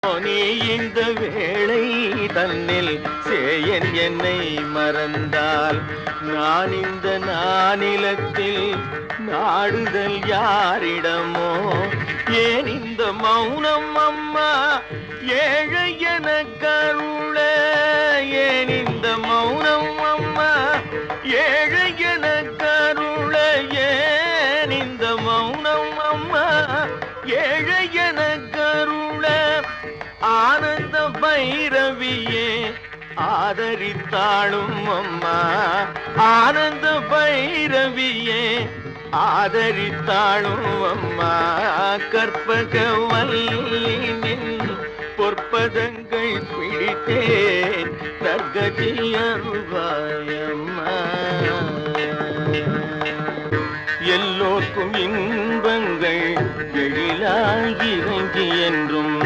நீ இந்த வேளை தன்னில் சேயன் என்னை மறந்தால் நான் இந்த நானிலத்தில் நாடுதல் யாரிடமோ? ஏன் இந்த மௌனம் அம்மா ஏழை என கருள? ஏன் இந்த மௌனம் அம்மா ஏழை என கருள? ஏன் இந்த மௌனம் அம்மா ஏழை என கருள? ஆனந்த பைரவியே ஆதரித்தாளும் அம்மா, ஆனந்த பைரவியே ஆதரித்தாளும் அம்மா. கற்பகவல்லினின் பொற்பதங்கள் பிடித்தேன் தர்கதி அருள்வாயம்மா. எல்லோர்க்கும் இன்பங்கள் எழிலாய் இறங்கி என்றும்